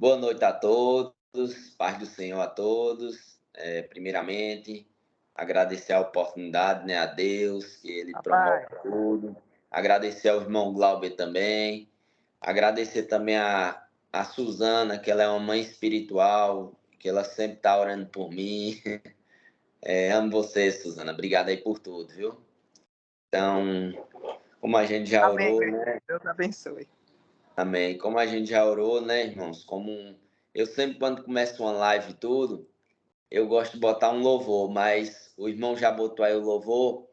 Boa noite a todos, paz do Senhor a todos. Primeiramente, agradecer a oportunidade, né, a Deus, que Ele promove Rapaz, tudo. Agradecer ao irmão Glauber também. Agradecer também a Suzana, que ela é uma mãe espiritual, que ela sempre está orando por mim. Amo você, Suzana. Obrigado aí por tudo, viu? Então, como a gente já amém. orou, né? Deus abençoe. Amém. Como a gente já orou, né, irmãos? Eu sempre, quando começo uma live e tudo, eu gosto de botar um louvor, mas o irmão já botou aí o louvor,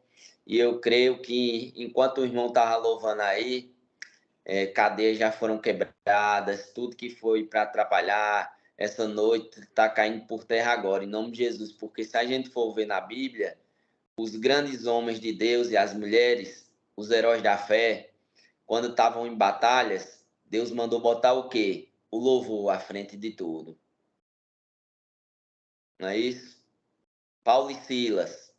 e eu creio que enquanto o irmão estava louvando aí, cadeias já foram quebradas, tudo que foi para atrapalhar essa noite está caindo por terra agora, em nome de Jesus, porque se a gente for ver na Bíblia, os grandes homens de Deus e as mulheres, os heróis da fé, quando estavam em batalhas, Deus mandou botar o quê? O louvor à frente de tudo. Não é isso? Paulo e Silas.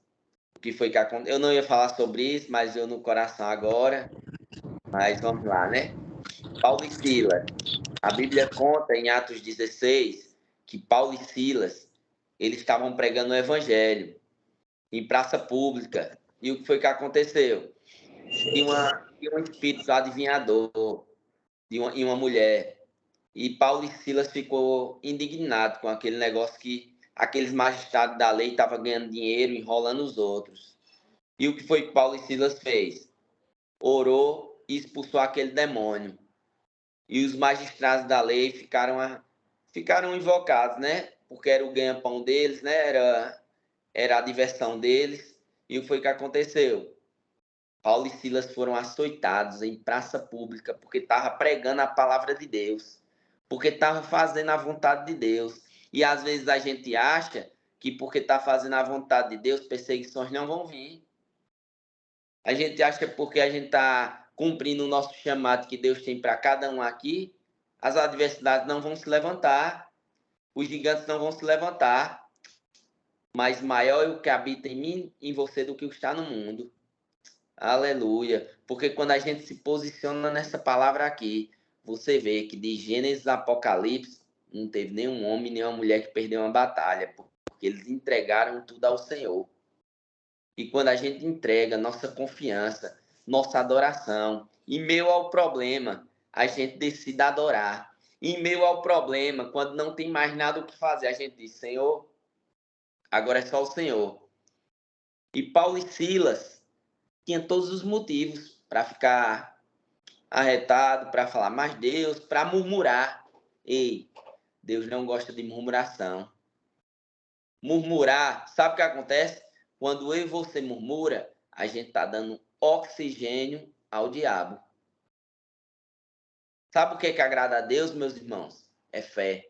O que foi que aconteceu? Eu não ia falar sobre isso, mas eu no coração agora. Mas vamos lá, né? Paulo e Silas. A Bíblia conta em Atos 16 que Paulo e Silas eles estavam pregando o evangelho em praça pública. E o que foi que aconteceu? Tinha um espírito adivinhador em uma mulher. E Paulo e Silas ficou indignado com aquele negócio que aqueles magistrados da lei estavam ganhando dinheiro enrolando os outros. E o que foi que Paulo e Silas fez? Orou e expulsou aquele demônio. E os magistrados da lei ficaram invocados, né? Porque era o ganha-pão deles, né? Era a diversão deles. E o que foi que aconteceu? Paulo e Silas foram açoitados em praça pública porque estava pregando a palavra de Deus, porque estava fazendo a vontade de Deus. E às vezes a gente acha que porque está fazendo a vontade de Deus, perseguições não vão vir. A gente acha que porque a gente está cumprindo o nosso chamado que Deus tem para cada um aqui, as adversidades não vão se levantar, os gigantes não vão se levantar, mas maior é o que habita em mim e em você do que o que está no mundo. Aleluia. Porque quando a gente se posiciona nessa palavra aqui, você vê que de Gênesis a Apocalipse não teve nenhum homem, nenhuma mulher que perdeu uma batalha, porque eles entregaram tudo ao Senhor. E quando a gente entrega nossa confiança, nossa adoração, em meio ao problema, a gente decide adorar. Em meio ao problema, quando não tem mais nada o que fazer, a gente diz: Senhor, agora é só o Senhor. E Paulo e Silas tinham todos os motivos para ficar arretado, para falar mais Deus, para murmurar. Ei, Deus não gosta de murmuração. Murmurar, sabe o que acontece? Quando eu e você murmura, a gente está dando oxigênio ao diabo. Sabe o que é que agrada a Deus, meus irmãos? É fé.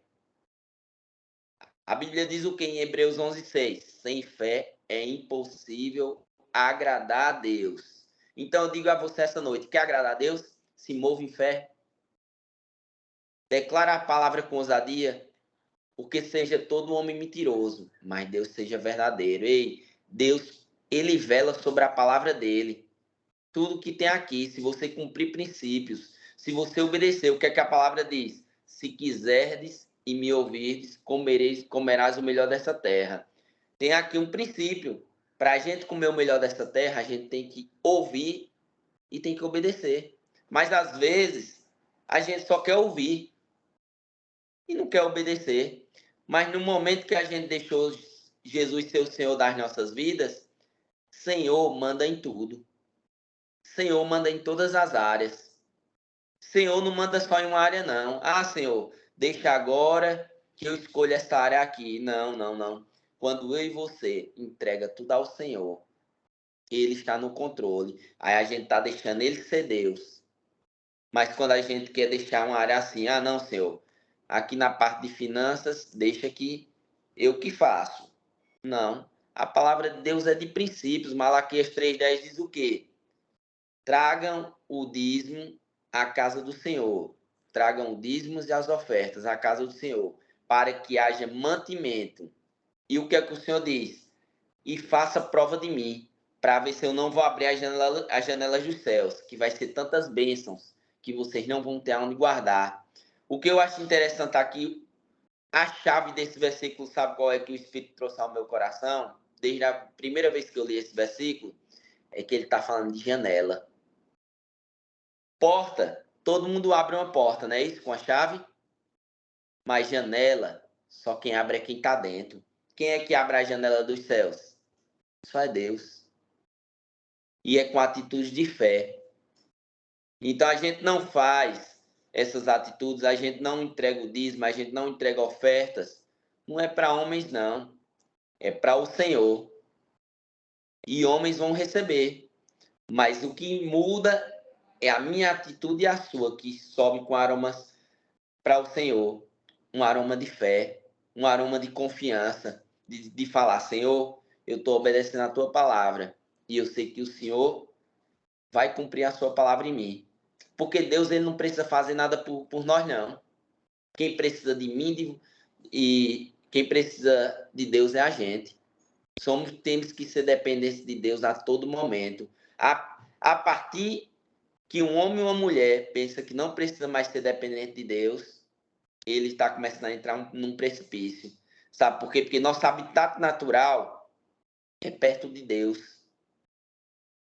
A Bíblia diz o que em Hebreus 11:6? Sem fé é impossível agradar a Deus. Então eu digo a você essa noite, quer agradar a Deus? Se move em fé. Declara a palavra com ousadia, porque seja todo homem mentiroso, mas Deus seja verdadeiro. Ei, Deus, ele vela sobre a palavra dele. Tudo que tem aqui, se você cumprir princípios, se você obedecer, o que é que a palavra diz? Se quiserdes e me ouvirdes, comerás o melhor dessa terra. Tem aqui um princípio. Para a gente comer o melhor dessa terra, a gente tem que ouvir e tem que obedecer. Mas às vezes, a gente só quer ouvir e não quer obedecer. Mas no momento que a gente deixou Jesus ser o Senhor das nossas vidas, Senhor manda em tudo. Senhor manda em todas as áreas. Senhor não manda só em uma área, não. Ah, Senhor, deixa agora que eu escolho essa área aqui. Não, não, não. Quando eu e você entrega tudo ao Senhor, Ele está no controle. Aí a gente está deixando Ele ser Deus. Mas quando a gente quer deixar uma área assim, ah, não, Senhor, aqui na parte de finanças, deixa que eu que faço. Não. A palavra de Deus é de princípios. Malaquias 3:10 diz o quê? Tragam o dízimo à casa do Senhor. Tragam dízimos e as ofertas à casa do Senhor, para que haja mantimento. E o que é que o Senhor diz? E faça prova de mim, para ver se eu não vou abrir as janelas dos céus, que vai ser tantas bênçãos que vocês não vão ter onde guardar. O que eu acho interessante aqui, a chave desse versículo, sabe qual é que o Espírito trouxe ao meu coração? Desde a primeira vez que eu li esse versículo, é que ele está falando de janela. Porta, todo mundo abre uma porta, não é isso? Com a chave? Mas janela, só quem abre é quem está dentro. Quem é que abre a janela dos céus? Só é Deus. E é com atitude de fé. Então a gente não faz essas atitudes, a gente não entrega o dízimo, a gente não entrega ofertas. Não é para homens, não. É para o Senhor. E homens vão receber. Mas o que muda é a minha atitude e a sua, que sobe com aromas para o Senhor. Um aroma de fé, um aroma de confiança, de falar, Senhor, eu estou obedecendo a tua palavra. E eu sei que o Senhor vai cumprir a sua palavra em mim. Porque Deus ele não precisa fazer nada por nós, não. Quem precisa de mim e quem precisa de Deus é a gente. Temos que ser dependentes de Deus a todo momento. A partir que um homem ou uma mulher pensa que não precisa mais ser dependente de Deus, ele está começando a entrar num precipício. Sabe por quê? Porque nosso habitat natural é perto de Deus.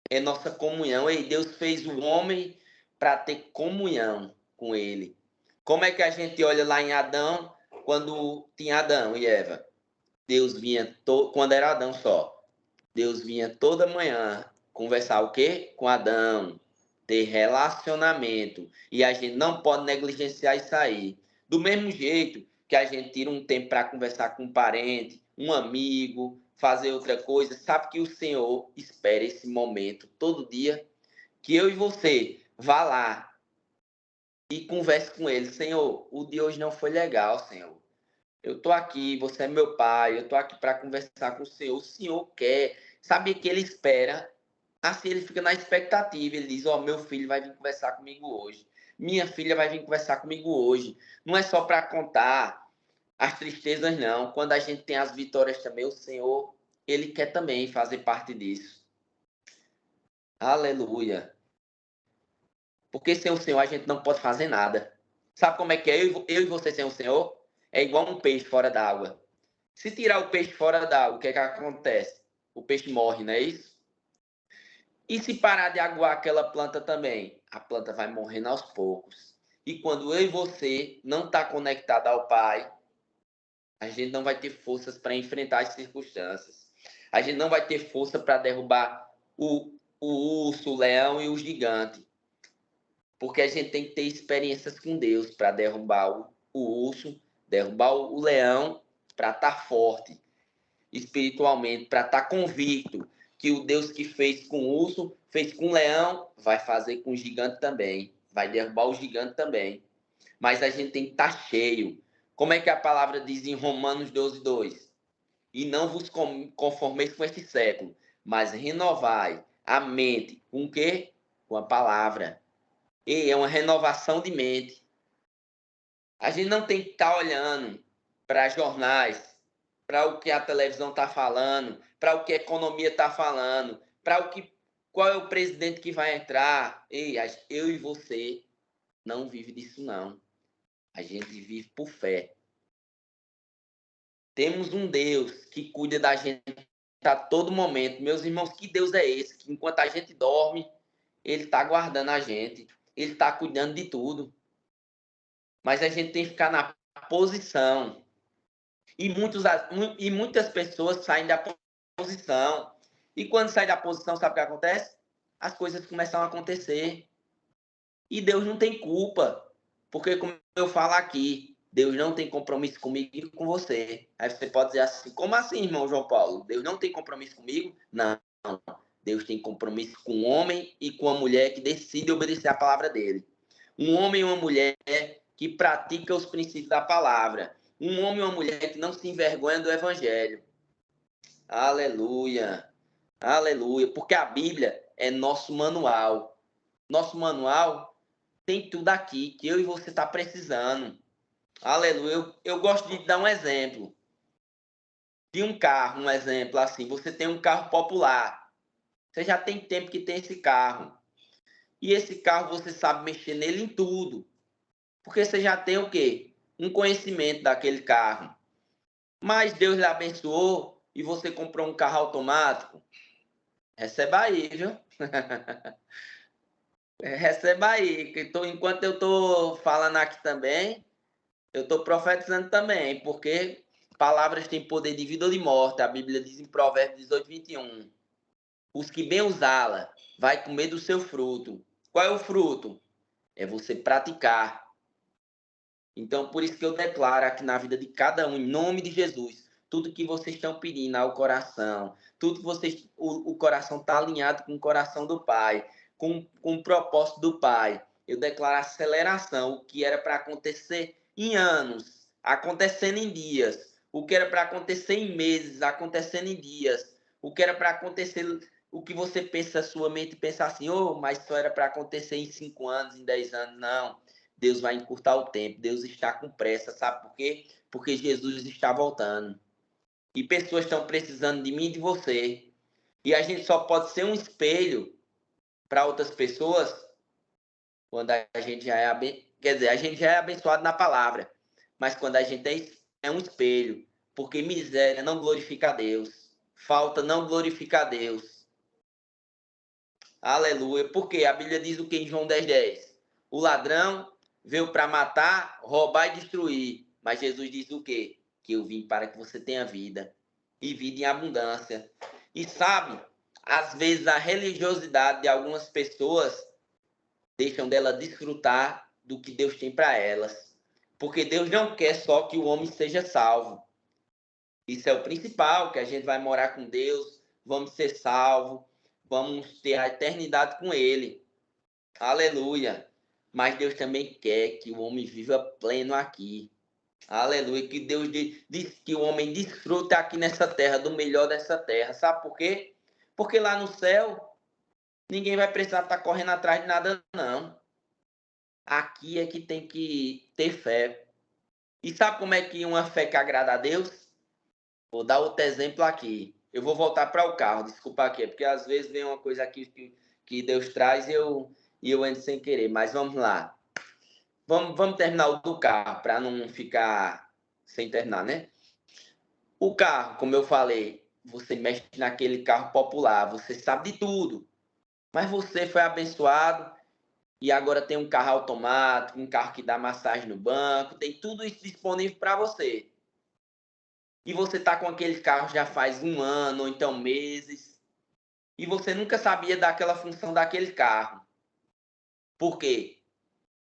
É nossa comunhão. E Deus fez o homem para ter comunhão com ele. Como é que a gente olha lá em Adão, quando tinha Adão e Eva? Deus vinha, quando era Adão só, Deus vinha toda manhã conversar o quê? Com Adão, ter relacionamento. E a gente não pode negligenciar isso aí. Do mesmo jeito que a gente tira um tempo para conversar com um parente, um amigo, fazer outra coisa, sabe que o Senhor espera esse momento todo dia, que eu e você vá lá e converse com ele. Senhor, o de hoje não foi legal, Senhor. Eu tô aqui, você é meu pai, eu tô aqui para conversar com o Senhor quer. Sabe que ele espera, assim ele fica na expectativa, ele diz, ó, meu filho vai vir conversar comigo hoje. Minha filha vai vir conversar comigo hoje. Não é só para contar as tristezas, não. Quando a gente tem as vitórias também, o Senhor, ele quer também fazer parte disso. Aleluia. Porque sem o Senhor a gente não pode fazer nada. Sabe como é que é eu e você sem o Senhor? É igual um peixe fora d'água. Se tirar o peixe fora d'água, o que é que acontece? O peixe morre, não é isso? E se parar de aguar aquela planta também? A planta vai morrendo aos poucos. E quando eu e você não está conectado ao Pai, a gente não vai ter forças para enfrentar as circunstâncias. A gente não vai ter força para derrubar o urso, o leão e o gigante. Porque a gente tem que ter experiências com Deus para derrubar o urso, derrubar o leão, para estar forte espiritualmente, para estar convicto que o Deus que fez com o urso, fez com o leão, vai fazer com o gigante também. Vai derrubar o gigante também. Mas a gente tem que estar cheio. Como é que a palavra diz em Romanos 12:2? E não vos conformeis com este século, mas renovai a mente. Com o quê? Com a palavra. E é uma renovação de mente. A gente não tem que estar olhando para jornais, para o que a televisão está falando, para o que a economia está falando, qual é o presidente que vai entrar. Ei, eu e você não vive disso não. A gente vive por fé. Temos um Deus que cuida da gente a todo momento. Meus irmãos, que Deus é esse? Que enquanto a gente dorme, Ele está guardando a gente. Ele está cuidando de tudo. Mas a gente tem que ficar na posição. E muitas pessoas saem da posição. E quando sai da posição, sabe o que acontece? As coisas começam a acontecer. E Deus não tem culpa. Porque, como eu falo aqui, Deus não tem compromisso comigo e com você. Aí você pode dizer assim, como assim, irmão João Paulo? Deus não tem compromisso comigo? Não. Deus tem compromisso com o homem e com a mulher que decide obedecer a palavra dele. Um homem e uma mulher que pratica os princípios da palavra. Um homem e uma mulher que não se envergonha do evangelho. Aleluia. Aleluia. Porque a Bíblia é nosso manual. Nosso manual tem tudo aqui que eu e você tá precisando. Aleluia. Eu gosto de dar um exemplo. De um carro, um exemplo assim. Você tem um carro popular. Você já tem tempo que tem esse carro. E esse carro você sabe mexer nele em tudo. Porque você já tem o quê? Um conhecimento daquele carro. Mas Deus lhe abençoou e você comprou um carro automático. Receba aí, viu? Receba aí. Enquanto eu estou falando aqui também, eu estou profetizando também, porque palavras têm poder de vida ou de morte. A Bíblia diz em Provérbios 18, 21. Os que bem usá-la vai comer do seu fruto. Qual é o fruto? É você praticar. Então, por isso que eu declaro aqui na vida de cada um, em nome de Jesus, tudo que vocês estão pedindo ao coração, tudo que vocês, o coração está alinhado com o coração do Pai, com o propósito do Pai. Eu declaro aceleração, o que era para acontecer em anos, acontecendo em dias, o que era para acontecer em meses, acontecendo em dias, o que era para acontecer, o que você pensa, sua mente pensa assim, oh, mas só era para acontecer em 5 anos, em 10 anos, não. Deus vai encurtar o tempo, Deus está com pressa, sabe por quê? Porque Jesus está voltando. E pessoas estão precisando de mim e de você. E a gente só pode ser um espelho para outras pessoas quando a gente já é quer dizer, a gente já é abençoado na palavra, mas quando a gente é um espelho, porque miséria não glorifica a Deus, falta não glorifica a Deus. Aleluia. Porque a Bíblia diz o que em João 10:10? O ladrão veio para matar, roubar e destruir. Mas Jesus diz o quê? Que eu vim para que você tenha vida. E vida em abundância. E sabe, às vezes a religiosidade de algumas pessoas deixam dela desfrutar do que Deus tem para elas. Porque Deus não quer só que o homem seja salvo. Isso é o principal, que a gente vai morar com Deus, vamos ser salvos, vamos ter a eternidade com Ele. Aleluia. Mas Deus também quer que o homem viva pleno aqui. Aleluia. Que Deus diz que o homem desfrute aqui nessa terra, do melhor dessa terra. Sabe por quê? Porque lá no céu, ninguém vai precisar estar correndo atrás de nada, não. Aqui é que tem que ter fé. E sabe como é que uma fé que agrada a Deus? Vou dar outro exemplo aqui. Eu vou voltar para o carro, desculpa aqui, porque às vezes vem uma coisa aqui que Deus traz e eu entro sem querer. Mas vamos lá. Vamos terminar o do carro, para não ficar sem terminar, né? O carro, como eu falei, você mexe naquele carro popular, você sabe de tudo. Mas você foi abençoado e agora tem um carro automático, um carro que dá massagem no banco, tem tudo isso disponível para você. E você está com aquele carro já faz 1 ano, ou então meses, e você nunca sabia daquela função daquele carro. Por quê?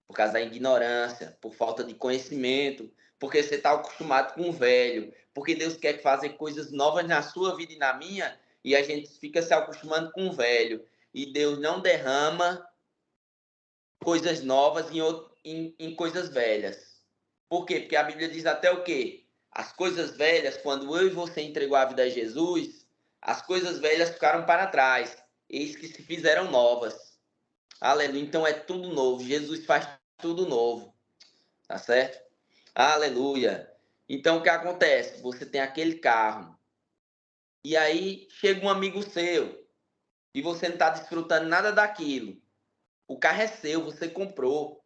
Por causa da ignorância, por falta de conhecimento, porque você está acostumado com o velho, porque Deus quer fazer coisas novas na sua vida e na minha, e a gente fica se acostumando com o velho. E Deus não derrama coisas novas em coisas velhas. Por quê? Porque a Bíblia diz até o quê? As coisas velhas, quando eu e você entregou a vida a Jesus, as coisas velhas ficaram para trás, eis que se fizeram novas. Aleluia. Então é tudo novo. Jesus faz tudo novo. Tá certo? Aleluia. Então o que acontece? Você tem aquele carro. E aí chega um amigo seu. E você não está desfrutando nada daquilo. O carro é seu, você comprou.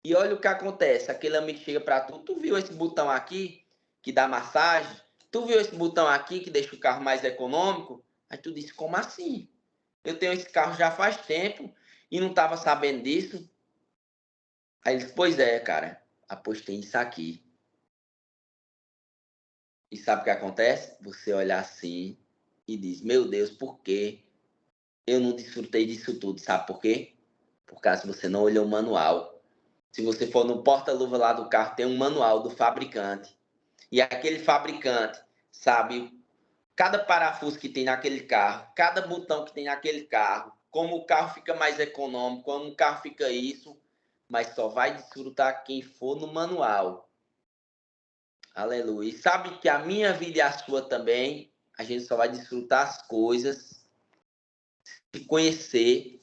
E olha o que acontece. Aquele amigo chega para tu. Tu viu esse botão aqui que dá massagem? Tu viu esse botão aqui que deixa o carro mais econômico? Aí tu diz, como assim? Eu tenho esse carro já faz tempo e não estava sabendo disso. Aí ele diz, pois é, cara. Apostei isso aqui. E sabe o que acontece? Você olha assim e diz, meu Deus, por que eu não desfrutei disso tudo? Sabe por quê? Por causa que você não olhou o manual. Se você for no porta-luva lá do carro, tem um manual do fabricante. E aquele fabricante sabe cada parafuso que tem naquele carro, cada botão que tem naquele carro, como o carro fica mais econômico, como o carro fica isso, mas só vai desfrutar quem for no manual. Aleluia. E sabe que a minha vida e a sua também, a gente só vai desfrutar as coisas e conhecer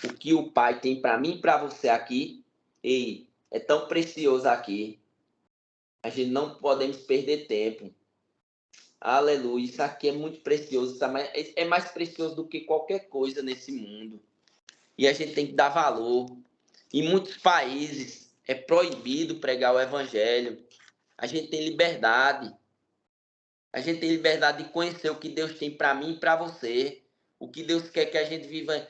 o que o Pai tem para mim e para você aqui. Ei, é tão precioso aqui. A gente não podemos perder tempo. Aleluia. Isso aqui é muito precioso. É mais precioso do que qualquer coisa nesse mundo. E a gente tem que dar valor. Em muitos países é proibido pregar o evangelho. A gente tem liberdade. A gente tem liberdade de conhecer o que Deus tem para mim e para você. O que Deus quer que a gente viva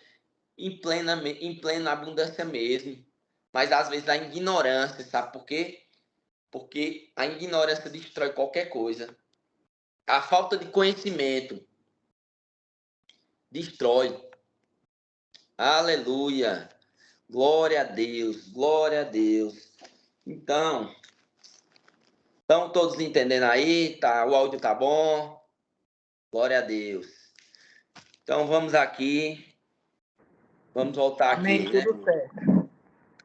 em plena abundância mesmo. Mas às vezes a ignorância, sabe por quê? Porque a ignorância destrói qualquer coisa. A falta de conhecimento destrói. Aleluia. Glória a Deus. Glória a Deus. Então, estão todos entendendo aí? Tá, o áudio tá bom? Glória a Deus. Então vamos aqui. Vamos voltar Amém, aqui, né? tudo certo.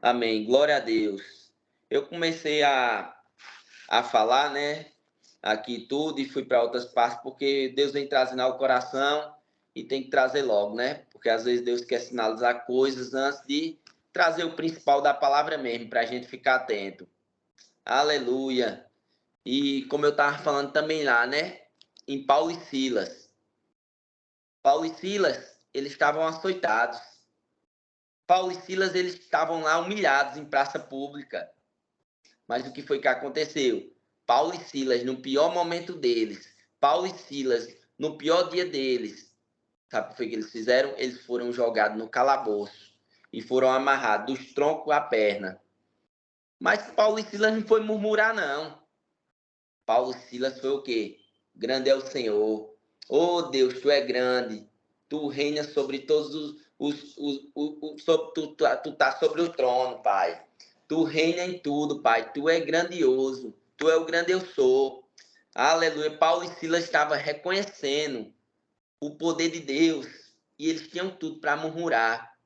Amém. Glória a Deus. Eu comecei a falar, né? Aqui tudo e fui para outras partes porque Deus vem trazendo ao coração e tem que trazer logo, né? Porque às vezes Deus quer sinalizar coisas antes de trazer o principal da palavra mesmo, para a gente ficar atento. Aleluia. E como eu estava falando também lá, né? Em Paulo e Silas. Paulo e Silas, eles estavam açoitados. Paulo e Silas, eles estavam lá humilhados em praça pública. Mas o que foi que aconteceu? Paulo e Silas, no pior momento deles, Paulo e Silas, no pior dia deles, sabe o que foi que eles fizeram? Eles foram jogados no calabouço e foram amarrados dos troncos à perna. Mas Paulo e Silas não foi murmurar, não. Paulo e Silas foi o quê? Grande é o Senhor. Oh Deus, tu é grande. Tu reinas sobre todos tu tá sobre o trono, Pai. Tu reina em tudo, Pai. Tu é grandioso. Tu é o grande eu sou. Aleluia. Paulo e Silas estavam reconhecendo o poder de Deus. E eles tinham tudo para murmurar.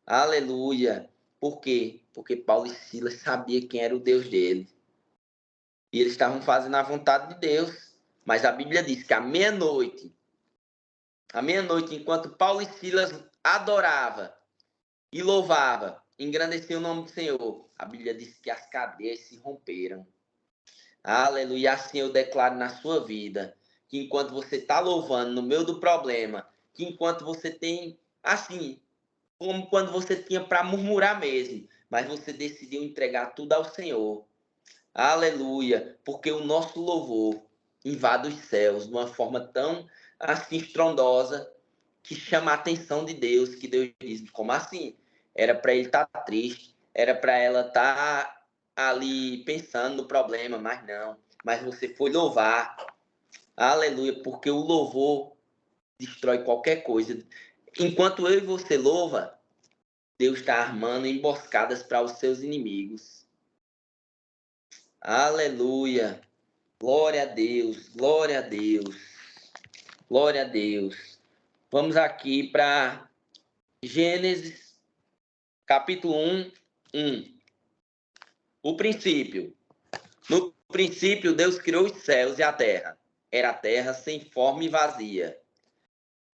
Aleluia. Por quê? Porque Paulo e Silas sabiam quem era o Deus deles. E eles estavam fazendo a vontade de Deus. Mas a Bíblia diz que à meia-noite, enquanto Paulo e Silas adoravam e louvavam, engrandeciam o nome do Senhor, a Bíblia diz que as cadeias se romperam. Aleluia. Assim eu declaro na sua vida, que enquanto você está louvando no meio do problema, que enquanto você tem, assim, como quando você tinha para murmurar mesmo, mas você decidiu entregar tudo ao Senhor. Aleluia, porque o nosso louvor invade os céus de uma forma tão assim estrondosa que chama a atenção de Deus, que Deus diz, como assim? Era para ele estar triste, era para ela estar ali pensando no problema, mas não. Mas você foi louvar. Aleluia, porque o louvor destrói qualquer coisa. Enquanto eu e você louva, Deus está armando emboscadas para os seus inimigos. Aleluia. Glória a Deus, glória a Deus, glória a Deus. Vamos aqui para Gênesis, capítulo 1. O princípio. No princípio, Deus criou os céus e a terra. Era a terra sem forma e vazia.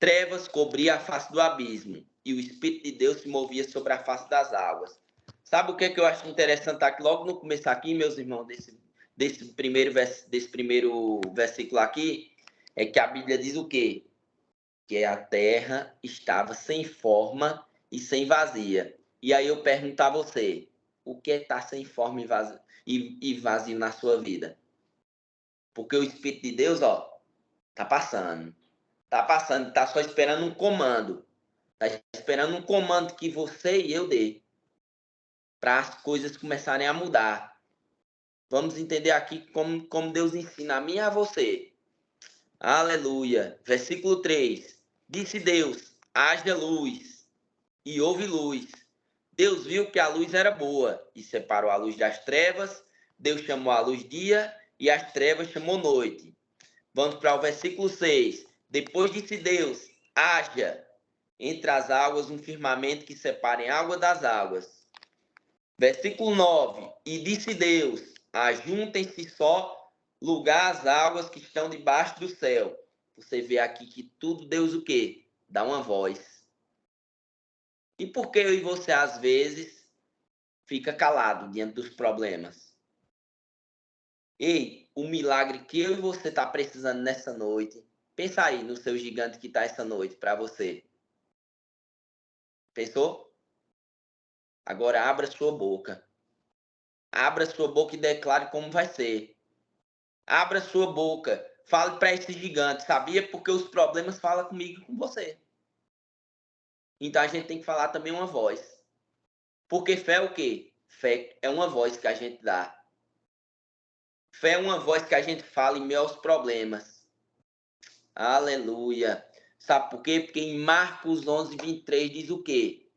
Trevas cobria a face do abismo, e o Espírito de Deus se movia sobre a face das águas. Sabe o que, eu acho interessante aqui, logo no começo aqui, meus irmãos, desse primeiro versículo aqui, é que a Bíblia diz o quê? Que a terra estava sem forma e sem vazia. E aí eu pergunto a você, o que está sem forma e vazio na sua vida? Porque o Espírito de Deus, ó, tá passando. Tá passando, tá só esperando um comando. Tá esperando um comando que você e eu dê. Para as coisas começarem a mudar. Vamos entender aqui como Deus ensina a mim e a você. Aleluia. Versículo 3. Disse Deus, haja luz. E houve luz. Deus viu que a luz era boa e separou a luz das trevas. Deus chamou a luz dia e as trevas chamou noite. Vamos para o versículo 6. Depois disse Deus, haja entre as águas um firmamento que separe a água das águas. Versículo 9. E disse Deus, ajuntem-se só lugar as águas que estão debaixo do céu. Você vê aqui que tudo Deus o quê? Dá uma voz. E por que eu e você, às vezes, fica calado diante dos problemas? Ei, o milagre que eu e você está precisando nessa noite. Pensa aí no seu gigante que está essa noite para você. Pensou? Agora abra sua boca. Abra sua boca e declare como vai ser. Abra sua boca. Fale para esse gigante, sabia? Porque os problemas falam comigo e com você. Então a gente tem que falar também uma voz. Porque fé é o quê? Fé é uma voz que a gente dá. Fé é uma voz que a gente fala em meio aos problemas. Aleluia. Sabe por quê? Porque em Marcos 11:23 diz o quê?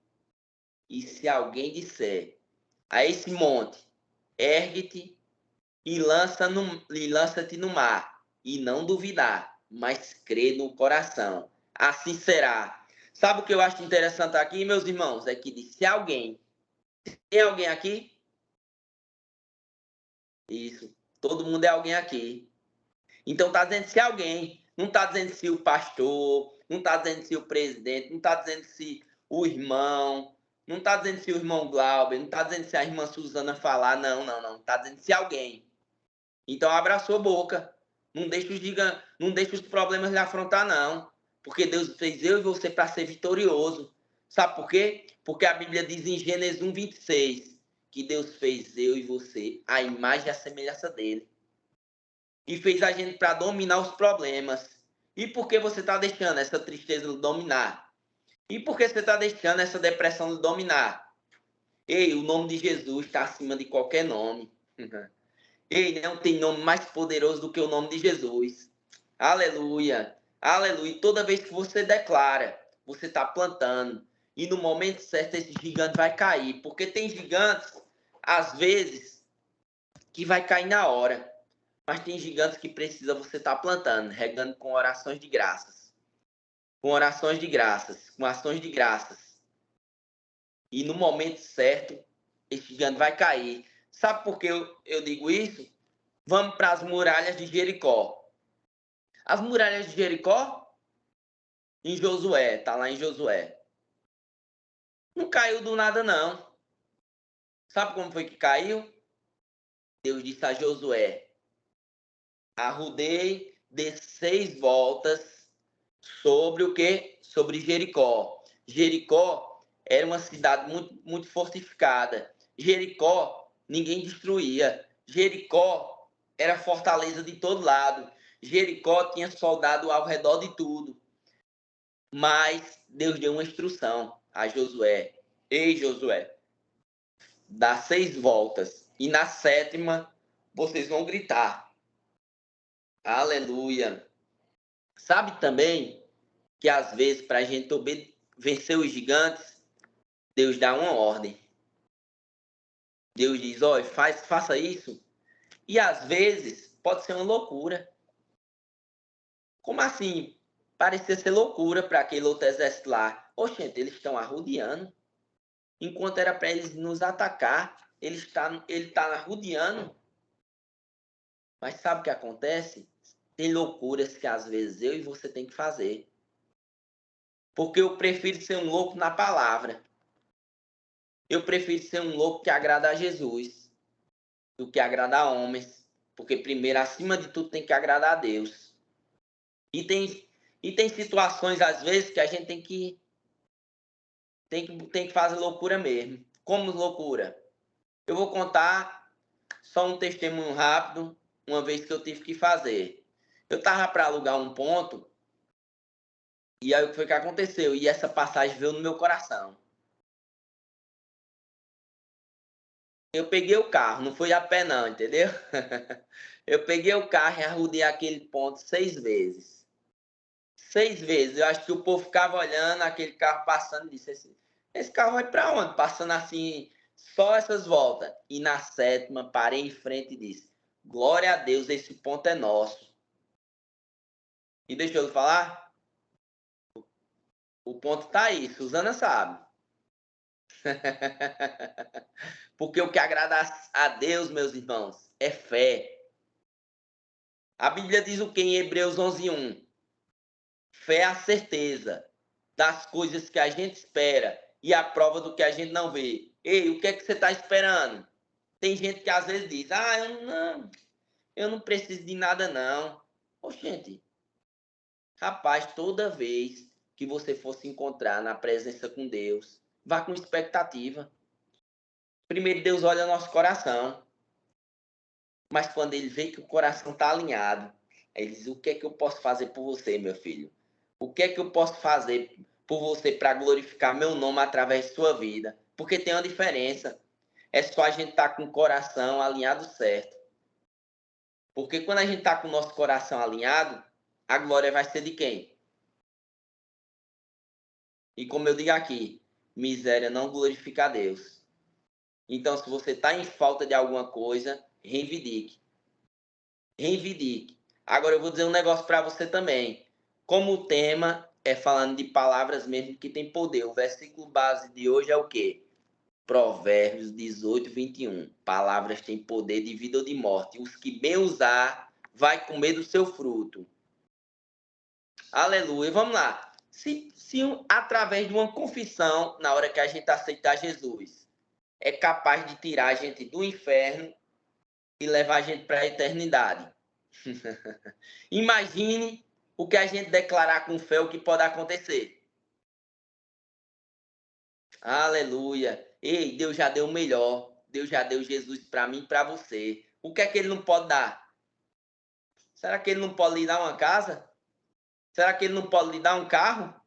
E se alguém disser a esse monte, ergue-te e lança-te no mar, e não duvidar, mas crê no coração. Assim será. Sabe o que eu acho interessante aqui, meus irmãos? É que diz, se alguém... Tem alguém aqui? Isso. Todo mundo é alguém aqui. Então está dizendo se alguém, não está dizendo se o pastor, não está dizendo se o presidente, não está dizendo se o irmão, não está dizendo se o irmão Glauber, não está dizendo se a irmã Suzana falar, não. Está dizendo se alguém. Então abra a sua boca. Não deixe não deixe os problemas lhe afrontar, não. Porque Deus fez eu e você para ser vitorioso. Sabe por quê? Porque a Bíblia diz em Gênesis 1:26 que Deus fez eu e você a imagem e a semelhança dele e fez a gente para dominar os problemas. E por que você está deixando essa tristeza dominar? E por que você está deixando essa depressão dominar? Ei, o nome de Jesus está acima de qualquer nome. Ei, não tem nome mais poderoso do que o nome de Jesus. Aleluia. Aleluia. E toda vez que você declara, você está plantando. E no momento certo, esse gigante vai cair. Porque tem gigantes, às vezes, que vai cair na hora. Mas tem gigantes que precisa você estar plantando, regando com orações de graças. Com orações de graças, com ações de graças. E no momento certo, esse gigante vai cair. Sabe por que eu digo isso? Vamos para as muralhas de Jericó. As muralhas de Jericó, em Josué, tá lá em Josué. Não caiu do nada, não. Sabe como foi que caiu? Deus disse a Josué: arrudei de 6 voltas sobre o quê? Sobre Jericó. Jericó era uma cidade muito fortificada. Jericó ninguém destruía. Jericó era fortaleza de todo lado. Jericó tinha soldado ao redor de tudo. Mas Deus deu uma instrução a Josué. Ei, Josué, dá 6 voltas. E na 7ª, vocês vão gritar. Aleluia. Sabe também que às vezes, para a gente vencer os gigantes, Deus dá uma ordem. Deus diz, olha, faça isso. E às vezes pode ser uma loucura. Como assim? Parecia ser loucura para aquele outro exército lá. Oxente, eles estão arrodeando. Enquanto era para eles nos atacar, ele está arrodeando. Mas sabe o que acontece? Tem loucuras que às vezes eu e você tem que fazer. Porque eu prefiro ser um louco na palavra. Eu prefiro ser um louco que agrada a Jesus do que agradar a homens. Porque primeiro, acima de tudo, tem que agradar a Deus. E tem situações, às vezes, que a gente tem que fazer loucura mesmo. Como loucura? Eu vou contar só um testemunho rápido, uma vez que eu tive que fazer. Eu tava para alugar um ponto, e aí o que foi que aconteceu? E essa passagem veio no meu coração. Eu peguei o carro, não fui a pé não, entendeu? Eu peguei o carro e arrudei aquele ponto 6 vezes. 6 vezes. Eu acho que o povo ficava olhando aquele carro passando e disse assim, esse carro vai para onde? Passando assim, só essas voltas. E na 7ª, parei em frente e disse, glória a Deus, esse ponto é nosso. E deixa eu falar, o ponto tá aí, Suzana sabe. Porque o que agrada a Deus, meus irmãos, é fé. A Bíblia diz o que em Hebreus 11:1? Fé é a certeza das coisas que a gente espera e a prova do que a gente não vê. Ei, o que é que você está esperando? Tem gente que às vezes diz, eu não preciso de nada não. Ô, gente, rapaz, toda vez que você for se encontrar na presença com Deus, vá com expectativa. Primeiro Deus olha nosso coração, mas quando ele vê que o coração está alinhado, ele diz, o que é que eu posso fazer por você, meu filho? O que é que eu posso fazer por você para glorificar meu nome através de sua vida? Porque tem uma diferença. É só a gente estar com o coração alinhado certo. Porque quando a gente está com o nosso coração alinhado, a glória vai ser de quem? E como eu digo aqui, miséria não glorifica a Deus. Então, se você está em falta de alguma coisa, reivindique. Reivindique. Agora, eu vou dizer um negócio para você também. Como o tema é falando de palavras mesmo que tem poder, o versículo base de hoje é o quê? Provérbios 18, 21. Palavras têm poder de vida ou de morte. Os que bem usar, vai comer do seu fruto. Aleluia. Vamos lá. Se através de uma confissão, na hora que a gente aceitar Jesus, é capaz de tirar a gente do inferno e levar a gente para a eternidade. Imagine o que a gente declarar com fé, o que pode acontecer. Aleluia. Ei, Deus já deu o melhor. Deus já deu Jesus para mim e para você. O que é que ele não pode dar? Será que ele não pode lhe dar uma casa? Será que ele não pode lhe dar um carro?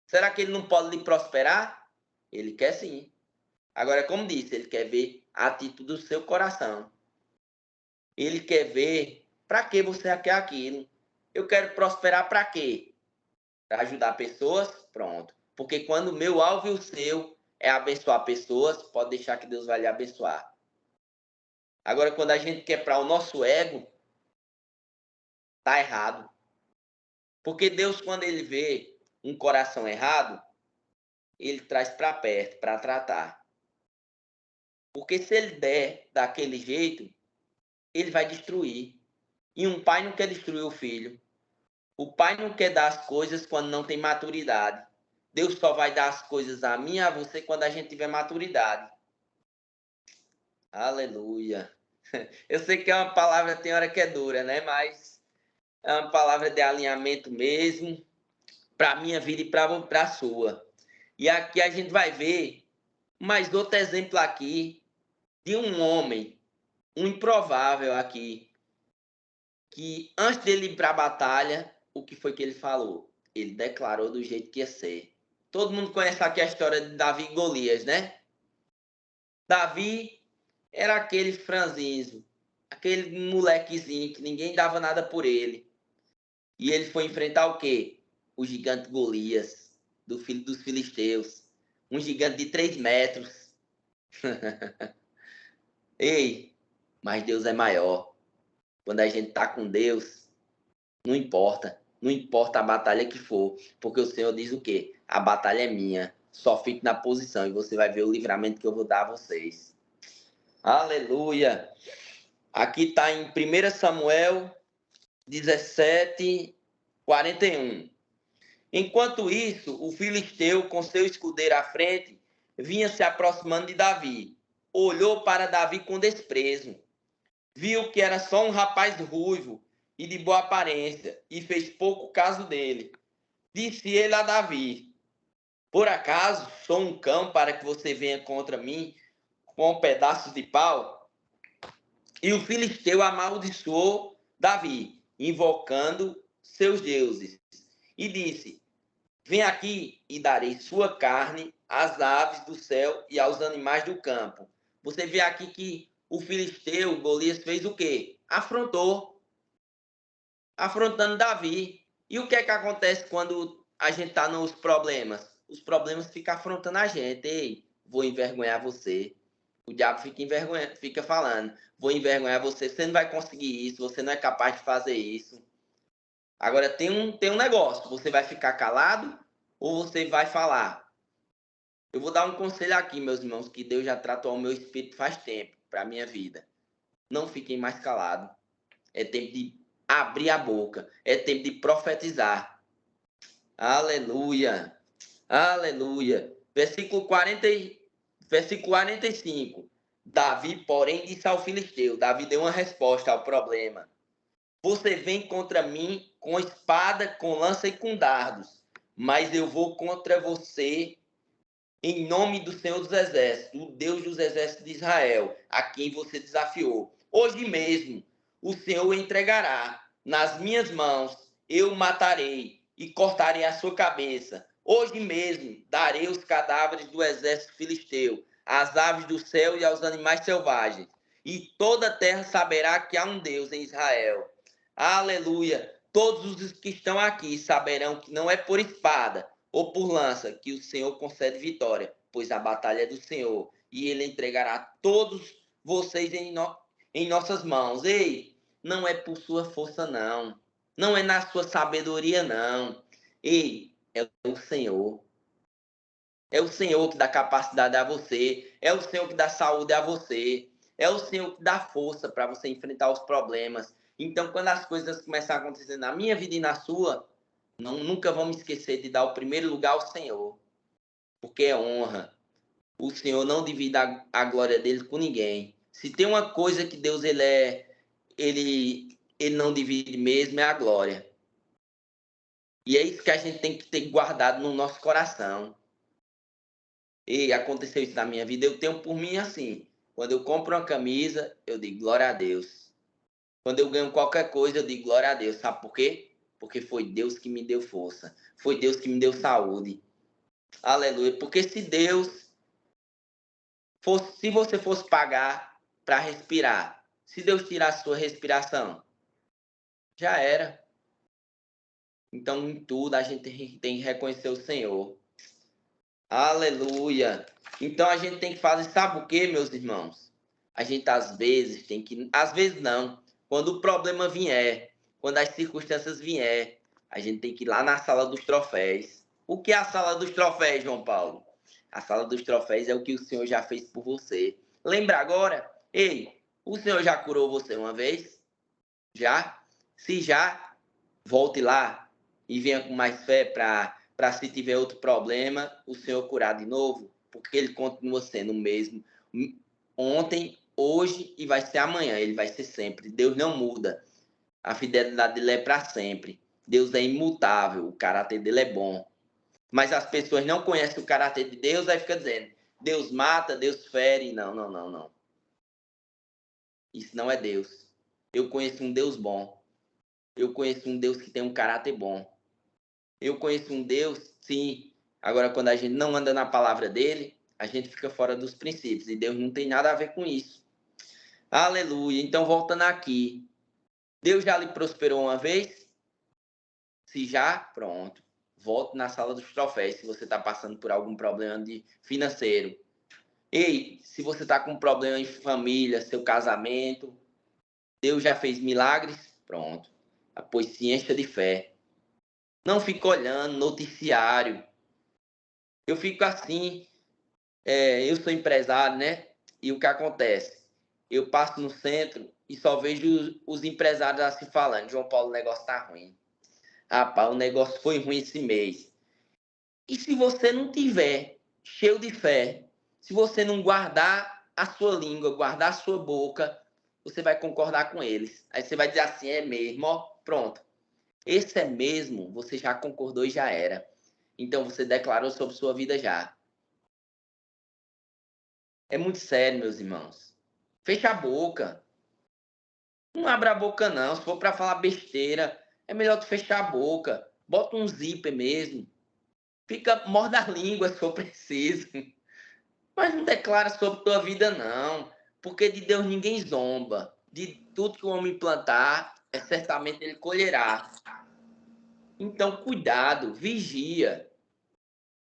Será que ele não pode lhe prosperar? Ele quer sim. Agora, como disse, ele quer ver a atitude do seu coração. Ele quer ver para que você quer aquilo. Eu quero prosperar para quê? Para ajudar pessoas? Pronto. Porque quando o meu alvo e o seu é abençoar pessoas, pode deixar que Deus vai lhe abençoar. Agora, quando a gente quer para o nosso ego, tá errado. Porque Deus, quando ele vê um coração errado, ele traz para perto, para tratar. Porque se ele der daquele jeito, ele vai destruir. E um pai não quer destruir o filho. O pai não quer dar as coisas quando não tem maturidade. Deus só vai dar as coisas a mim e a você quando a gente tiver maturidade. Aleluia. Eu sei que é uma palavra, tem hora que é dura, né? Mas é uma palavra de alinhamento mesmo, para a minha vida e para a sua. E aqui a gente vai ver mais outro exemplo aqui de um homem, um improvável aqui, que antes dele ir para a batalha, o que foi que ele falou? Ele declarou do jeito que ia ser. Todo mundo conhece aqui a história de Davi e Golias, né? Davi era aquele franzinho, aquele molequezinho que ninguém dava nada por ele. E ele foi enfrentar o quê? O gigante Golias, do filho dos filisteus. Um gigante de 3 metros. Ei, mas Deus é maior. Quando a gente tá com Deus, não importa. Não importa a batalha que for. Porque o Senhor diz o quê? A batalha é minha. Só fique na posição e você vai ver o livramento que eu vou dar a vocês. Aleluia. Aqui está em 1 Samuel 17, 41. Enquanto isso, o filisteu, com seu escudeiro à frente, vinha se aproximando de Davi. Olhou para Davi com desprezo. Viu que era só um rapaz ruivo e de boa aparência, e fez pouco caso dele. Disse ele a Davi: por acaso sou um cão para que você venha contra mim com pedaços de pau? E o filisteu amaldiçoou Davi, invocando seus deuses, e disse: vem aqui e darei sua carne às aves do céu e aos animais do campo. Você vê aqui que o filisteu, Golias, fez o quê? Afrontando Davi. E o que é que acontece quando a gente está nos problemas? Os problemas ficam afrontando a gente. Ei, vou envergonhar você. O diabo fica falando, vou envergonhar você, você não vai conseguir isso, você não é capaz de fazer isso. Agora tem um negócio, você vai ficar calado ou você vai falar? Eu vou dar um conselho aqui, meus irmãos, que Deus já tratou ao meu espírito faz tempo, para a minha vida. Não fiquem mais calados. É tempo de abrir a boca. É tempo de profetizar. Aleluia. Aleluia. Versículo 45. Davi, porém, disse ao filisteu. Davi deu uma resposta ao problema. Você vem contra mim com espada, com lança e com dardos, mas eu vou contra você em nome do Senhor dos Exércitos, o Deus dos Exércitos de Israel, a quem você desafiou. Hoje mesmo, o Senhor o entregará nas minhas mãos, eu o matarei e cortarei a sua cabeça. Hoje mesmo, darei os cadáveres do exército filisteu, às aves do céu e aos animais selvagens. E toda a terra saberá que há um Deus em Israel. Aleluia! Todos os que estão aqui saberão que não é por espada ou por lança que o Senhor concede vitória, pois a batalha é do Senhor, e ele entregará todos vocês em nossas mãos. Ei, não é por sua força, não. Não é na sua sabedoria, não. Ei, é o Senhor. É o Senhor que dá capacidade a você. É o Senhor que dá saúde a você. É o Senhor que dá força para você enfrentar os problemas. Então, quando as coisas começam a acontecer na minha vida e na sua, nunca vamos esquecer de dar o primeiro lugar ao Senhor. Porque é honra. O Senhor não divide a glória dele com ninguém. Se tem uma coisa que Deus ele não divide mesmo, é a glória. E é isso que a gente tem que ter guardado no nosso coração. E aconteceu isso na minha vida, eu tenho por mim assim. Quando eu compro uma camisa, eu digo glória a Deus. Quando eu ganho qualquer coisa, eu digo glória a Deus. Sabe por quê? Porque foi Deus que me deu força. Foi Deus que me deu saúde. Aleluia. Porque se você fosse pagar para respirar, se Deus tirar a sua respiração, já era. Então, em tudo, a gente tem que reconhecer o Senhor. Aleluia. Então, a gente tem que fazer, sabe o que, meus irmãos? A gente, às vezes, tem que... Às vezes, não. Quando o problema vier, quando as circunstâncias vier, a gente tem que ir lá na sala dos troféus. O que é a sala dos troféus, João Paulo? A sala dos troféus é o que o Senhor já fez por você. Lembra agora? Ei, o Senhor já curou você uma vez? Já? Se já, volte lá e venha com mais fé para se tiver outro problema, o Senhor curar de novo, porque ele continua sendo o mesmo ontem, hoje e vai ser amanhã, ele vai ser sempre. Deus não muda. A fidelidade dele é para sempre. Deus é imutável, o caráter dele é bom. Mas as pessoas não conhecem o caráter de Deus, aí fica dizendo, Deus mata, Deus fere. Não, não, não, não. Isso não é Deus. Eu conheço um Deus bom. Eu conheço um Deus que tem um caráter bom. Eu conheço um Deus, sim. Agora, quando a gente não anda na palavra dele, a gente fica fora dos princípios. E Deus não tem nada a ver com isso. Aleluia. Então, voltando aqui. Deus já lhe prosperou uma vez? Se já, pronto. Volte na sala dos troféus se você está passando por algum problema financeiro. Ei, se você está com um problema em família, seu casamento, Deus já fez milagres? Pronto. Pois se encha de fé. Não fica olhando noticiário. Eu fico assim, eu sou empresário, né? E o que acontece? Eu passo no centro e só vejo os empresários assim falando, João Paulo, o negócio tá ruim. Rapaz, o negócio foi ruim esse mês. E se você não tiver cheio de fé, se você não guardar a sua língua, guardar a sua boca, você vai concordar com eles. Aí você vai dizer assim, é mesmo, ó, pronto. Esse é mesmo, você já concordou e já era. Então você declarou sobre sua vida já. É muito sério, meus irmãos. Fecha a boca. Não abra a boca, não. Se for para falar besteira, é melhor tu fechar a boca. Bota um zíper mesmo. Fica, morde a língua se for preciso. Mas não declara sobre tua vida, não. Porque de Deus ninguém zomba. De tudo que o homem plantar, certamente ele colherá. Então, cuidado, vigia.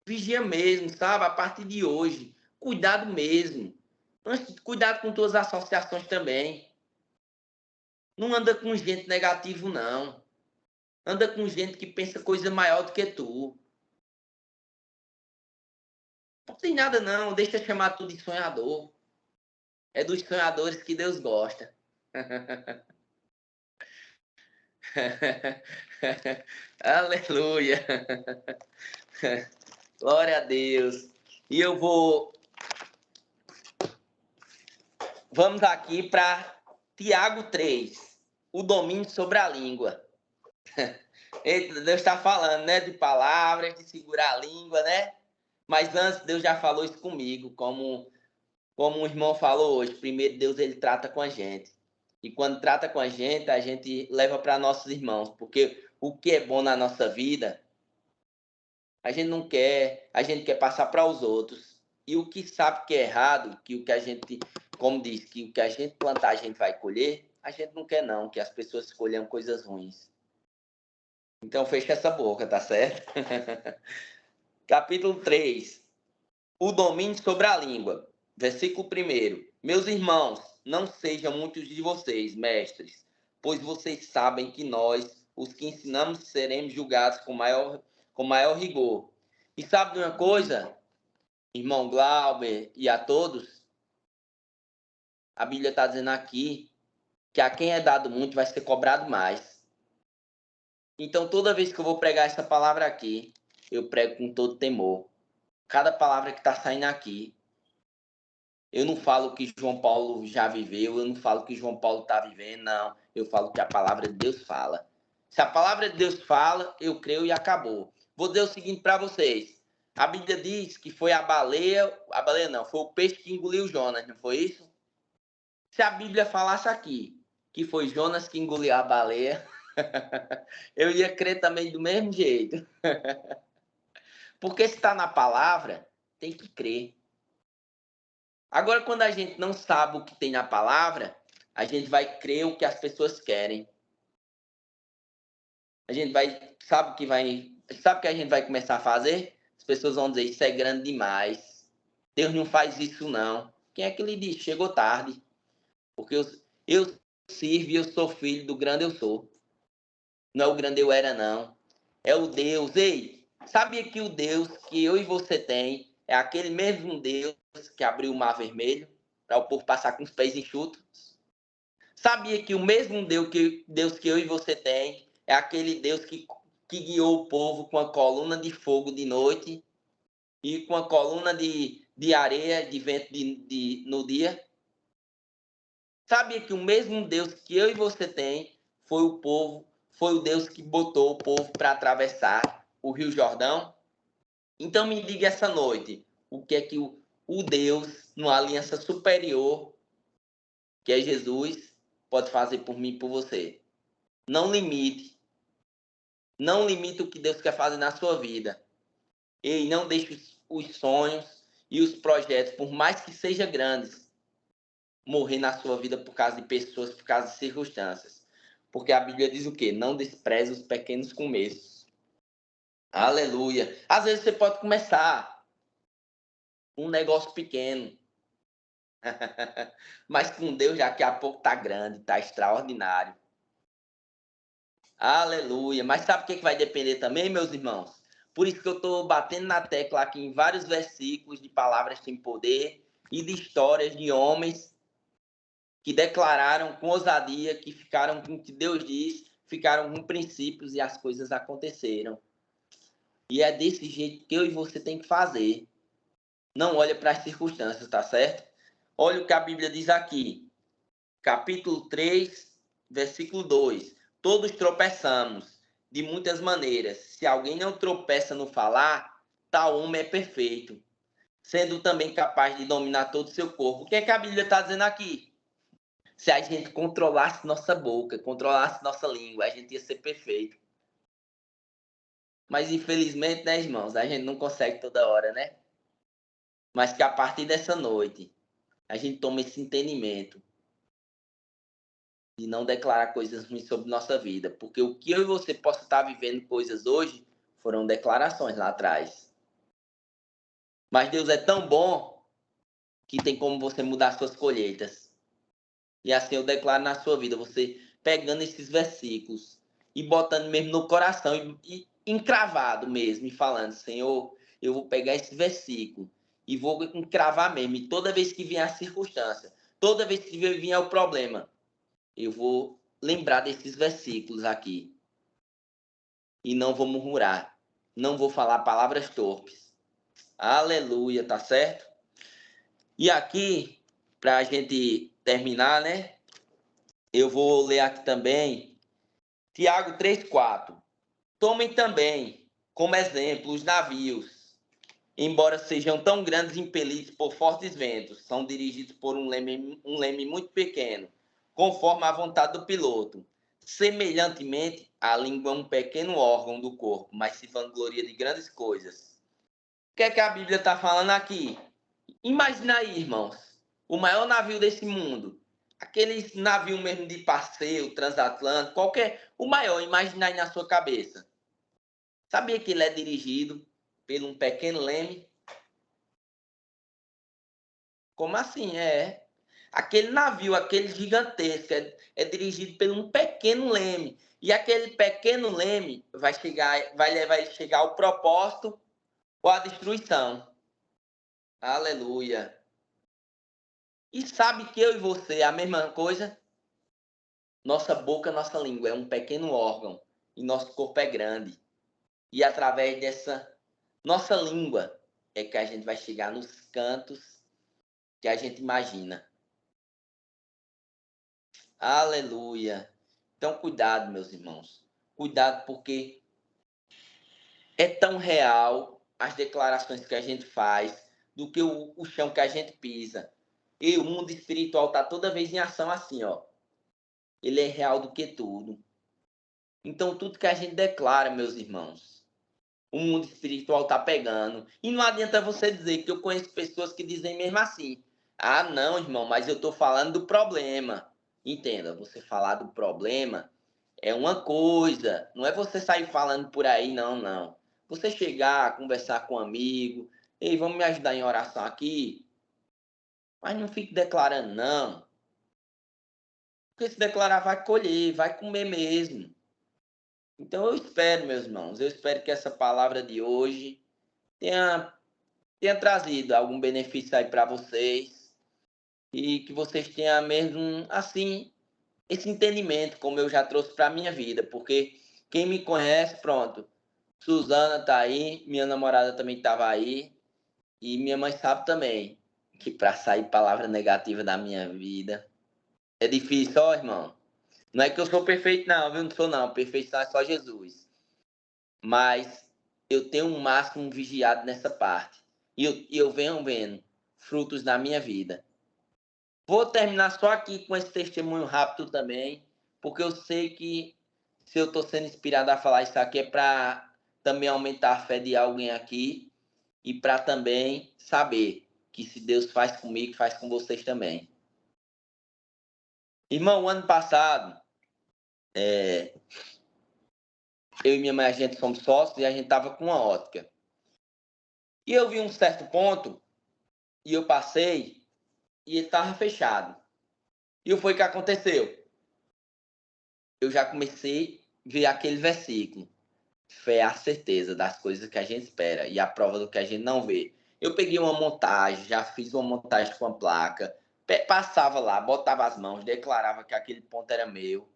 Vigia mesmo, sabe? A partir de hoje. Cuidado mesmo. Cuidado com tuas associações também. Não anda com gente negativo, não. Anda com gente que pensa coisa maior do que tu. Não tem nada, não. Deixa eu chamar tu de sonhador. É dos sonhadores que Deus gosta. Aleluia. Glória a Deus. E eu vou. Vamos aqui para Tiago 3. O domínio sobre a língua. Eita, Deus está falando, né? De palavras, de segurar a língua, né? Mas antes, Deus já falou isso comigo, como o irmão falou hoje. Primeiro, Deus ele trata com a gente. E quando trata com a gente leva para nossos irmãos. Porque o que é bom na nossa vida, a gente não quer, a gente quer passar para os outros. E o que sabe que é errado, que o que a gente, como diz, que o que a gente plantar a gente vai colher, a gente não quer não, que as pessoas escolham coisas ruins. Então fecha essa boca, tá certo? Capítulo 3. O domínio sobre a língua. Versículo 1. Meus irmãos, não sejam muitos de vocês, mestres, pois vocês sabem que nós, os que ensinamos, seremos julgados com maior rigor. E sabe de uma coisa, irmão Glauber e a todos? A Bíblia está dizendo aqui que a quem é dado muito vai ser cobrado mais. Então, toda vez que eu vou pregar essa palavra aqui, eu prego com todo temor. Cada palavra que está saindo aqui, eu não falo o que João Paulo já viveu, eu não falo o que João Paulo está vivendo, não. Eu falo o que a palavra de Deus fala. Se a palavra de Deus fala, eu creio e acabou. Vou dizer o seguinte para vocês. A Bíblia diz que foi a baleia não, foi o peixe que engoliu Jonas, não foi isso? Se a Bíblia falasse aqui que foi Jonas que engoliu a baleia, eu ia crer também do mesmo jeito. Porque se está na palavra, tem que crer. Agora, quando a gente não sabe o que tem na palavra, a gente vai crer o que as pessoas querem. A gente sabe o que a gente vai começar a fazer? As pessoas vão dizer, isso é grande demais. Deus não faz isso não. Quem é que lhe diz? Chegou tarde. Porque eu sirvo e eu sou filho do grande eu sou. Não é o grande eu era não. É o Deus. Ei, sabia que o Deus que eu e você tem é aquele mesmo Deus que abriu o mar vermelho para o povo passar com os pés enxutos? Sabia que o mesmo Deus que eu e você tem é aquele Deus que guiou o povo com a coluna de fogo de noite e com a coluna de areia, de vento no dia? Sabia que o mesmo Deus que eu e você tem foi o Deus que botou o povo para atravessar o Rio Jordão? Então me diga essa noite, o que é que o Deus, numa aliança superior, que é Jesus, pode fazer por mim e por você? Não limite. Não limite o que Deus quer fazer na sua vida. E não deixe os sonhos e os projetos, por mais que sejam grandes, morrer na sua vida por causa de pessoas, por causa de circunstâncias. Porque a Bíblia diz o quê? Não despreze os pequenos começos. Aleluia. Às vezes você pode começar um negócio pequeno, mas com Deus daqui a pouco tá grande, tá extraordinário. Aleluia. Mas sabe o que vai depender também, meus irmãos? Por isso que eu estou batendo na tecla aqui em vários versículos de palavras sem poder e de histórias de homens que declararam com ousadia, que ficaram com o que Deus diz, ficaram com princípios e as coisas aconteceram. E é desse jeito que eu e você tem que fazer. Não olha para as circunstâncias, tá certo? Olha o que a Bíblia diz aqui. Capítulo 3, versículo 2. Todos tropeçamos de muitas maneiras. Se alguém não tropeça no falar, tal homem é perfeito, sendo também capaz de dominar todo o seu corpo. O que é que a Bíblia está dizendo aqui? Se a gente controlasse nossa boca, controlasse nossa língua, a gente ia ser perfeito. Mas infelizmente, né, irmãos, a gente não consegue toda hora, né? Mas que a partir dessa noite, a gente tome esse entendimento de não declarar coisas ruins sobre nossa vida. Porque o que eu e você possa estar vivendo coisas hoje foram declarações lá atrás. Mas Deus é tão bom que tem como você mudar suas colheitas. E assim eu declaro na sua vida, você pegando esses versículos e botando mesmo no coração e encravado mesmo, e falando, Senhor, eu vou pegar esse versículo e vou encravar mesmo. E toda vez que vier a circunstância, toda vez que vier o problema, eu vou lembrar desses versículos aqui. E não vou murmurar. Não vou falar palavras torpes. Aleluia, tá certo? E aqui, para a gente terminar, né? Eu vou ler aqui também Tiago 3,4. Tomem também como exemplo os navios, embora sejam tão grandes impelidos por fortes ventos, são dirigidos por um leme muito pequeno, conforme a vontade do piloto. Semelhantemente, a língua é um pequeno órgão do corpo, mas se vangloria de grandes coisas. O que é que a Bíblia está falando aqui? Imagina aí, irmãos, o maior navio desse mundo, aqueles navio mesmo de passeio, transatlântico, qualquer, o maior, imagina aí na sua cabeça. Sabia que ele é dirigido por um pequeno leme? Como assim? Aquele navio, aquele gigantesco, é dirigido por um pequeno leme. E aquele pequeno leme vai levar ele a chegar ao propósito ou à destruição. Aleluia. E sabe que eu e você, é a mesma coisa? Nossa boca, nossa língua é um pequeno órgão e nosso corpo é grande. E através dessa nossa língua é que a gente vai chegar nos cantos que a gente imagina. Aleluia. Então, cuidado, meus irmãos. Cuidado, porque é tão real as declarações que a gente faz do que o chão que a gente pisa. E o mundo espiritual está toda vez em ação assim, ó. Ele é real do que tudo. Então, tudo que a gente declara, meus irmãos, o mundo espiritual está pegando. E não adianta você dizer que eu conheço pessoas que dizem mesmo assim. Ah, não, irmão, mas eu estou falando do problema. Entenda, você falar do problema é uma coisa, não é você sair falando por aí, não, não. Você chegar, conversar com um amigo, ei, vamos me ajudar em oração aqui, mas não fique declarando, não. Porque se declarar, vai colher, vai comer mesmo. Então eu espero, meus irmãos, eu espero que essa palavra de hoje tenha trazido algum benefício aí para vocês e que vocês tenham mesmo, assim, esse entendimento, como eu já trouxe para a minha vida, porque quem me conhece, pronto, Suzana tá aí, minha namorada também estava aí, e minha mãe sabe também que para sair palavra negativa da minha vida é difícil, ó, irmão. Não é que eu sou perfeito, não, viu? Não sou, não. Perfeição é só Jesus. Mas eu tenho um máximo vigiado nessa parte. E eu venho vendo frutos na minha vida. Vou terminar só aqui com esse testemunho rápido também, porque eu sei que se eu estou sendo inspirado a falar isso aqui é para também aumentar a fé de alguém aqui e para também saber que se Deus faz comigo, faz com vocês também. Irmão, ano passado, eu e minha mãe, a gente somos sócios e a gente tava com uma ótica. E eu vi um certo ponto e eu passei e ele tava fechado. E o foi que aconteceu? Eu já comecei a ver aquele versículo. Fé é a certeza das coisas que a gente espera e a prova do que a gente não vê. Eu peguei uma montagem, já fiz uma montagem com a placa, passava lá, botava as mãos, declarava que aquele ponto era meu.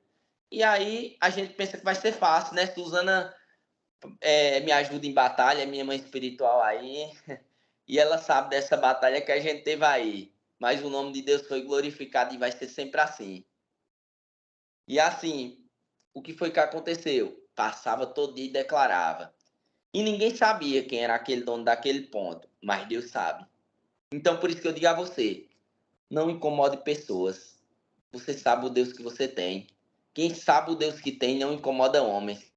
E aí a gente pensa que vai ser fácil, né? Suzana me ajuda em batalha, é minha mãe espiritual aí, e ela sabe dessa batalha que a gente teve aí. Mas o nome de Deus foi glorificado e vai ser sempre assim. E assim, o que foi que aconteceu? Passava todo dia e declarava. E ninguém sabia quem era aquele dono daquele ponto, mas Deus sabe. Então, por isso que eu digo a você, não incomode pessoas. Você sabe o Deus que você tem. Quem sabe o Deus que tem não incomoda homens.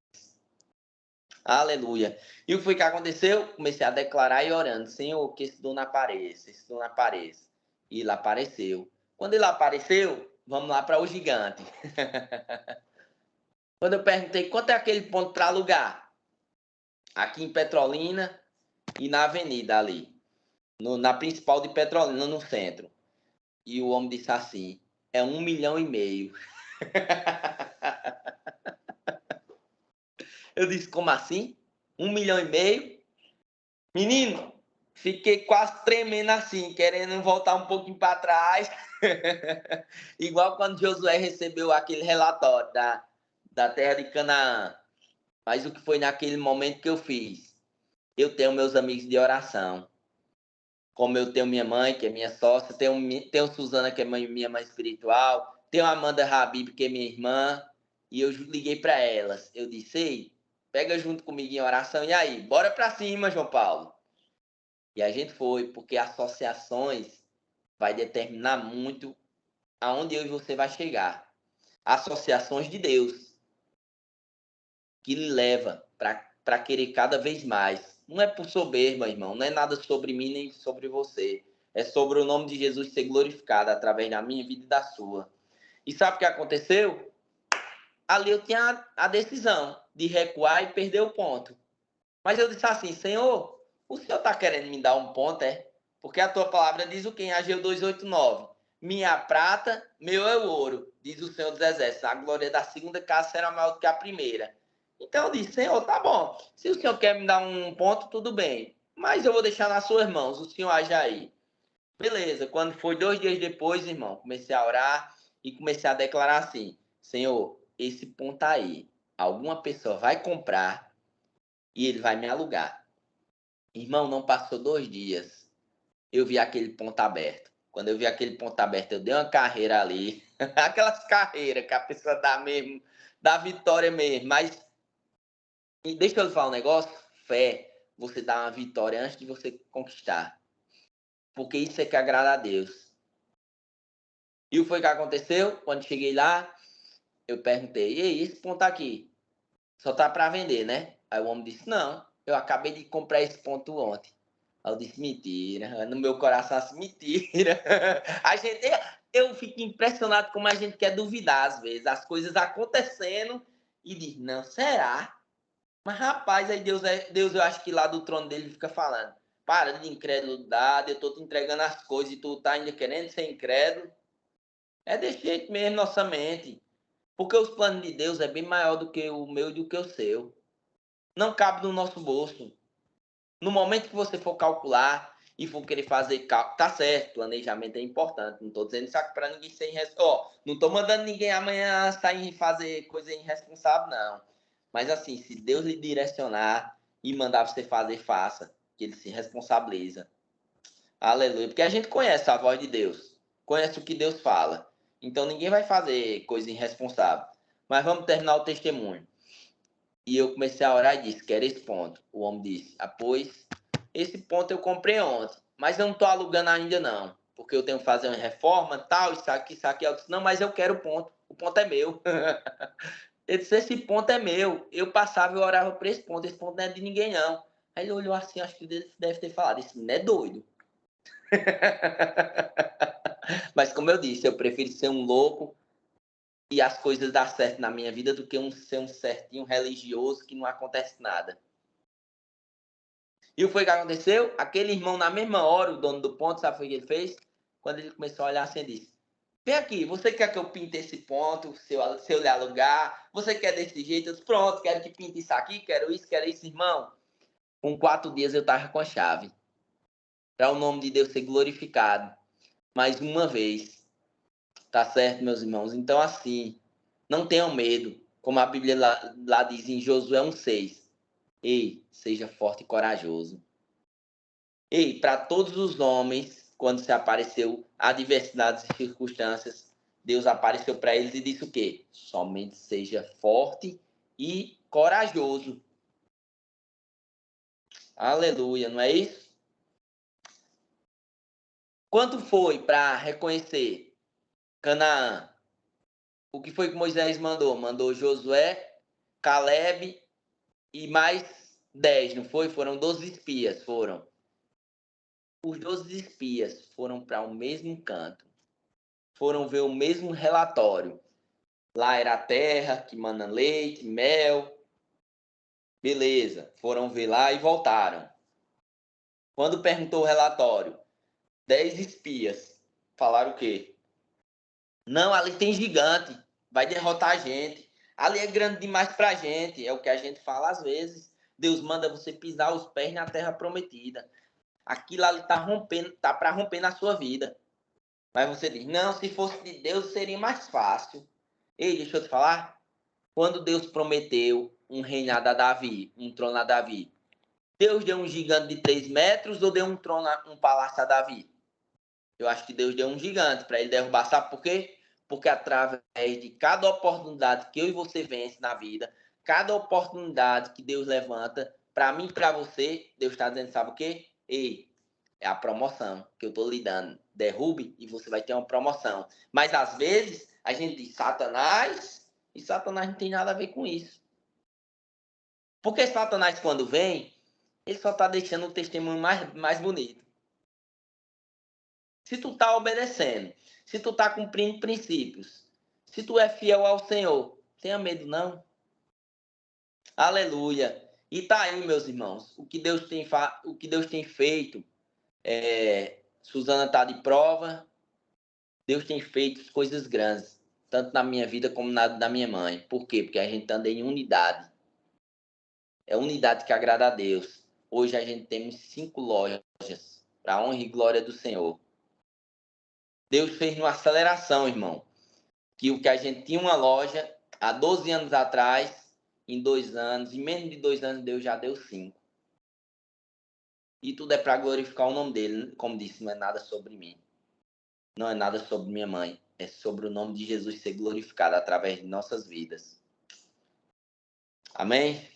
Aleluia. E o que foi que aconteceu? Comecei a declarar e orando, Senhor, que esse dono apareça, esse dono apareça. E ele apareceu. Quando ele apareceu, vamos lá para o gigante. Quando eu perguntei quanto é aquele ponto para alugar, aqui em Petrolina e na avenida ali, na principal de Petrolina, no centro. E o homem disse assim, é 1,5 milhão. Eu disse, como assim? 1,5 milhão? Menino, fiquei quase tremendo assim, querendo voltar um pouquinho para trás. Igual quando Josué recebeu aquele relatório da terra de Canaã. Mas o que foi naquele momento que eu fiz? Eu tenho meus amigos de oração. Como eu tenho minha mãe, que é minha sócia, tenho Suzana, que é minha mãe espiritual, tenho Amanda Habib, que é minha irmã, e eu liguei para elas. Eu disse, ei, pega junto comigo em oração, e aí, bora para cima, João Paulo. E a gente foi, porque associações vai determinar muito aonde eu e você vai chegar. Associações de Deus, que lhe leva para querer cada vez mais. Não é por soberba, irmão, não é nada sobre mim nem sobre você. É sobre o nome de Jesus ser glorificado através da minha vida e da sua. E sabe o que aconteceu? Ali eu tinha a decisão de recuar e perder o ponto. Mas eu disse assim, Senhor, o Senhor está querendo me dar um ponto, é? Porque a tua palavra diz o que em Ageu 2:8-9? Minha prata, meu é o ouro, diz o Senhor dos Exércitos. A glória da segunda casa será maior do que a primeira. Então eu disse, Senhor, tá bom. Se o Senhor quer me dar um ponto, tudo bem. Mas eu vou deixar nas suas mãos, o Senhor age aí. Beleza, quando foi 2 dias depois, irmão, comecei a orar e comecei a declarar assim, Senhor, esse ponto aí, alguma pessoa vai comprar e ele vai me alugar. Irmão, não passou 2 dias, eu vi aquele ponto aberto. Quando eu vi aquele ponto aberto, eu dei uma carreira ali. Aquelas carreiras que a pessoa dá mesmo, dá vitória mesmo. Mas, e deixa eu lhe falar um negócio, fé, você dá uma vitória antes de você conquistar. Porque isso é que agrada a Deus. E o que foi que aconteceu? Quando cheguei lá, eu perguntei, e aí, esse ponto aqui, só tá para vender, né? Aí o homem disse, não, eu acabei de comprar esse ponto ontem. Aí eu disse, mentira. No meu coração, assim, mentira. A gente, eu fico impressionado como a gente quer duvidar, às vezes, as coisas acontecendo e diz, não, será? Mas, rapaz, aí Deus, eu acho que lá do trono dele fica falando, para de incredulidade, eu tô te entregando as coisas e tu tá ainda querendo ser incrédulo. É desse jeito mesmo, nossa mente. Porque os planos de Deus é bem maior do que o meu e do que o seu. Não cabe no nosso bolso. No momento que você for calcular e for querer fazer cálculo, tá certo, planejamento é importante. Não estou dizendo isso aqui para ninguém ser irresponsável. Não estou mandando ninguém amanhã sair e fazer coisa irresponsável, não. Mas assim, se Deus lhe direcionar e mandar você fazer, faça. Que ele se responsabiliza. Aleluia. Porque a gente conhece a voz de Deus. Conhece o que Deus fala. Então ninguém vai fazer coisa irresponsável. Mas vamos terminar o testemunho. E eu comecei a orar e disse, quero esse ponto. O homem disse, pois, esse ponto eu comprei ontem, mas eu não estou alugando ainda não, porque eu tenho que fazer uma reforma, tal, isso aqui, isso aqui. Eu disse, não, mas eu quero o ponto é meu. Ele disse, esse ponto é meu. Eu passava e orava por esse ponto não é de ninguém não. Aí ele olhou assim, acho que deve ter falado, esse não é doido. Mas como eu disse, eu prefiro ser um louco e as coisas dar certo na minha vida do que ser um certinho religioso que não acontece nada. E o que foi que aconteceu? Aquele irmão, na mesma hora, o dono do ponto, sabe o que ele fez? Quando ele começou a olhar assim, ele disse, vem aqui, você quer que eu pinte esse ponto, se eu lhe alugar? Você quer desse jeito? Eu disse, pronto, quero que pinte isso aqui, quero isso, irmão. Com 4 dias eu estava com a chave. Para o nome de Deus ser glorificado. Mais uma vez. Tá certo, meus irmãos? Então, assim, não tenham medo. Como a Bíblia lá diz em Josué 1:6. Ei, seja forte e corajoso. Ei, para todos os homens, quando se apareceu adversidades e circunstâncias, Deus apareceu para eles e disse o quê? Somente seja forte e corajoso. Aleluia, não é isso? Quanto foi para reconhecer Canaã? O que foi que Moisés mandou? Mandou Josué, Caleb e mais 10, não foi? Foram 12 espias, foram. Os 12 espias foram para o mesmo canto. Foram ver o mesmo relatório. Lá era a terra que mana leite, mel. Beleza, foram ver lá e voltaram. Quando perguntou o relatório, 10 espias falaram o quê? Não, ali tem gigante, vai derrotar a gente. Ali é grande demais pra gente, é o que a gente fala às vezes. Deus manda você pisar os pés na terra prometida. Aquilo ali tá rompendo, tá para romper na sua vida. Mas você diz, não, se fosse de Deus seria mais fácil. Ei, deixa eu te falar, quando Deus prometeu um reinado a Davi, um trono a Davi, Deus deu um gigante de 3 metros ou deu um trono, um palácio a Davi? Eu acho que Deus deu um gigante para ele derrubar. Sabe por quê? Porque através de cada oportunidade que eu e você vence na vida, cada oportunidade que Deus levanta, para mim e para você, Deus está dizendo, sabe o quê? Ei, É a promoção que eu estou lhe dando. Derrube e você vai ter uma promoção. Mas às vezes a gente diz Satanás, e Satanás não tem nada a ver com isso. Porque Satanás, quando vem, ele só está deixando o testemunho mais bonito. Se tu está obedecendo, se tu está cumprindo princípios, se tu é fiel ao Senhor, tenha medo não. Aleluia. E tá aí, meus irmãos, o que Deus tem feito. Suzana está de prova. Deus tem feito coisas grandes, tanto na minha vida como na da minha mãe. Por quê? Porque a gente anda em unidade. É unidade que agrada a Deus. Hoje a gente temos 5 lojas, para a honra e glória do Senhor. Deus fez uma aceleração, irmão. Que o que a gente tinha uma loja há 12 anos atrás, em 2 anos, em menos de 2 anos, Deus já deu 5. E tudo é para glorificar o nome dele. Como disse, não é nada sobre mim. Não é nada sobre minha mãe. É sobre o nome de Jesus ser glorificado através de nossas vidas. Amém?